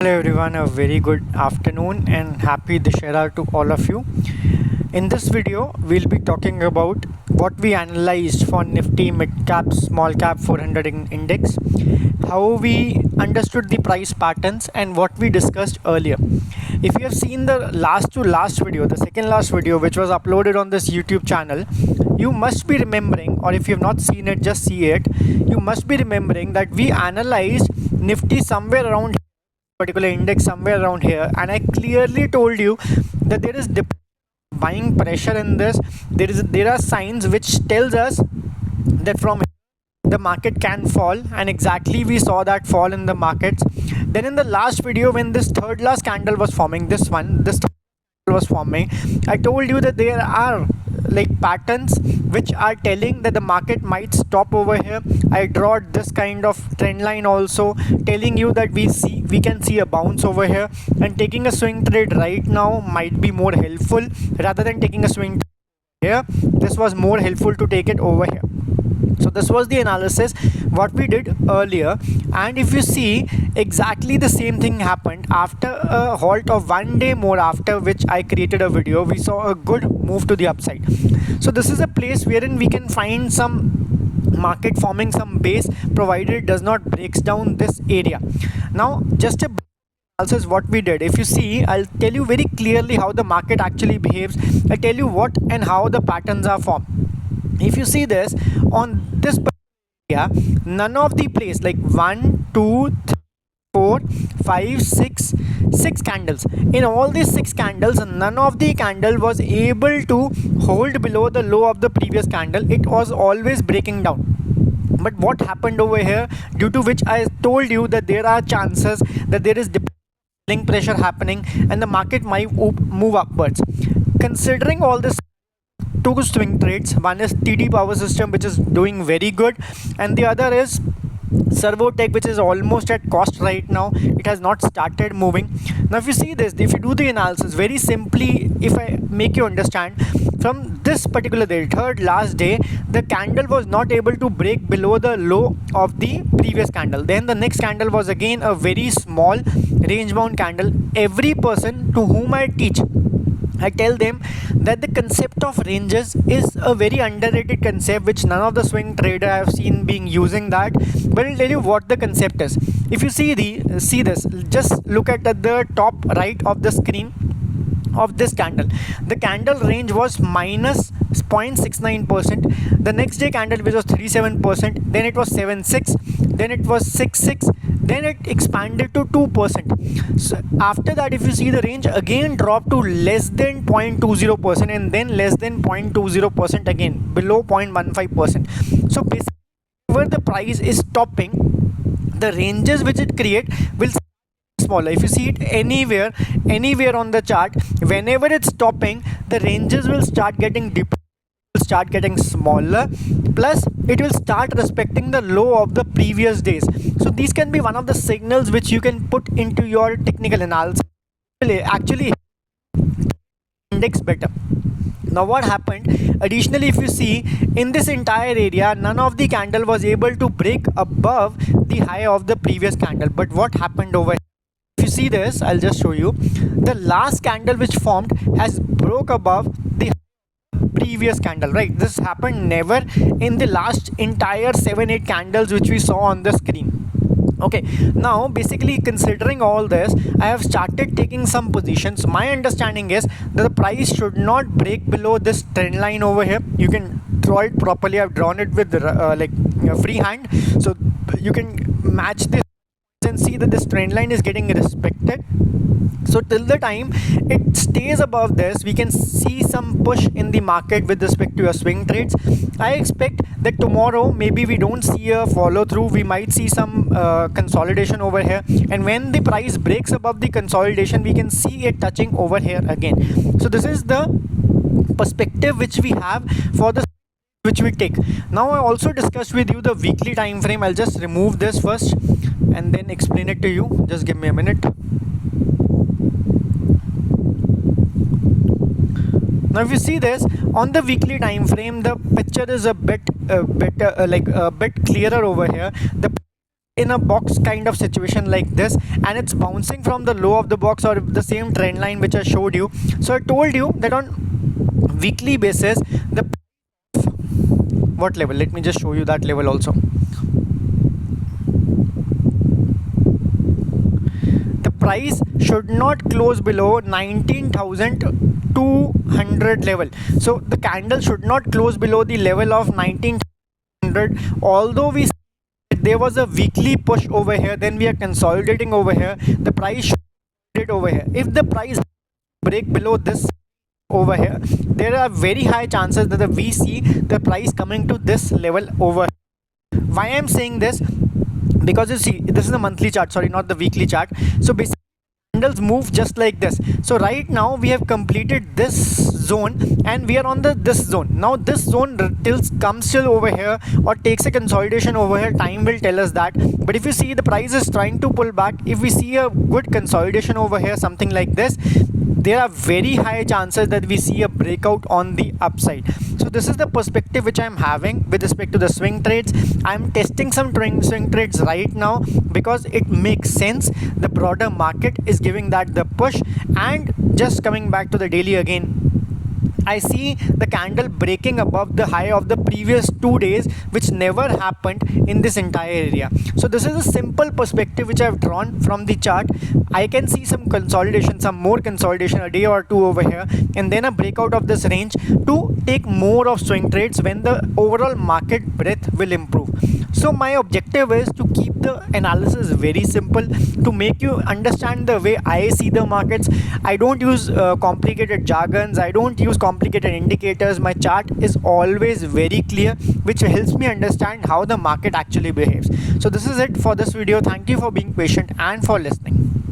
Hello everyone, a very good afternoon and happy Dashera to all of you. In this video, we'll be talking about what we analyzed for Nifty Mid Cap Small Cap 400 Index, how we understood the price patterns and what we discussed earlier. If you have seen the last video, the second last video which was uploaded on this YouTube channel, you must be remembering, or if you have not seen it, just see it. You must be remembering that we analyzed Nifty somewhere around particular index somewhere around here, and I clearly told you that there is buying pressure in this. There are signs which tells us that from the market can fall, and exactly we saw that fall in the markets. Then in the last video, when this third last candle was forming, this was forming, I told you that there are like patterns which are telling that the market might stop over here. I draw this kind of trend line also telling you that we can see a bounce over here, and taking a swing trade right now might be more helpful rather than taking a swing here. This was more helpful to take it over here. So this was the analysis what we did earlier, and if you see, exactly the same thing happened after a halt of 1 day more, after which I created a video. We saw a good move to the upside. So this is a place wherein we can find some market forming some base, provided it does not breaks down this area. Now just a analysis what we did. If you see, I'll tell you very clearly how the market actually behaves. I'll tell you what and how the patterns are formed. If you see this on this area, none of the place, like 1 2 3 4 5 6 candles, in all these 6 candles, none of the candle was able to hold below the low of the previous candle. It was always breaking down. But what happened over here, due to which I told you that there are chances that there is selling pressure happening and the market might move upwards. Considering all this, two swing trades, one is TD Power System, which is doing very good, and the other is Servotech, which is almost at cost right now. It has not started moving. Now if you see this, if you do the analysis very simply, if I make you understand, from this particular day, third last day, the candle was not able to break below the low of the previous candle. Then the next candle was again a very small range bound candle. Every person to whom I teach, I tell them that the concept of ranges is a very underrated concept, which none of the swing trader I have seen being using that. But I'll tell you what the concept is. If you see this, just look at the top right of the screen of this candle. The candle range was minus 0.69%. The next day candle, which was 37%, then it was 76, then it was 66, then it expanded to 2%. So after that, if you see, the range again dropped to less than 0.20%, and then less than 0.20% again, below 0.15%. So basically, whenever the price is stopping, the ranges which it create will smaller. If you see it anywhere on the chart, whenever it's stopping, the ranges will start getting deeper, start getting smaller, plus it will start respecting the low of the previous days. So these can be one of the signals which you can put into your technical analysis, actually index better. Now what happened additionally, if you see, in this entire area, none of the candle was able to break above the high of the previous candle. But what happened over here, if you see this, I'll just show you, the last candle which formed has broke above the previous candle, right? This happened never in the last entire 7-8 candles which we saw on the screen. Okay, now basically considering all this, I have started taking some positions. My understanding is that the price should not break below this trend line over here. You can draw it properly. I've drawn it with freehand, so you can match this and see that this trend line is getting respected. So till the time it stays above this, we can see some push in the market with respect to your swing trades. I expect that tomorrow maybe we don't see a follow through. We might see some consolidation over here, and when the price breaks above the consolidation, we can see it touching over here again. So this is the perspective which we have for the which we take. Now I also discussed with you the weekly time frame. I'll just remove this first and then explain it to you. Just give me a minute. Now if you see this on the weekly time frame, the picture is a bit clearer over here. The in a box kind of situation like this, and it's bouncing from the low of the box or the same trend line which I showed you. So I told you that on weekly basis, the what level, let me just show you that level also. The price should not close below 19,200 level. So the candle should not close below the level of 19,200. Although we there was a weekly push over here, then we are consolidating over here, the price should it over here. If the price break below this over here, there are very high chances that we see the price coming to this level over. Why I'm saying this? Because you see, this is a monthly chart, sorry, not the weekly chart. So basically candles move just like this. So right now we have completed this zone and we are on this zone. Now this zone comes till over here or takes a consolidation over here, time will tell us that. But if you see, the price is trying to pull back. If we see a good consolidation over here, something like this, there are very high chances that we see a breakout on the upside. So this is the perspective which I'm having with respect to the swing trades. I'm testing some swing trades right now because it makes sense. The broader market is giving that the push. And just coming back to the daily again, I see the candle breaking above the high of the previous 2 days, which never happened in this entire area. So this is a simple perspective which I've drawn from the chart. I can see some consolidation, some more consolidation a day or two over here, and then a breakout of this range to take more of swing trades when the overall market breadth will improve. So my objective is to keep the analysis very simple, to make you understand the way I see the markets. I don't use complicated jargons, I don't use complicated indicators. My chart is always very clear, which helps me understand how the market actually behaves. So this is it for this video. Thank you for being patient and for listening.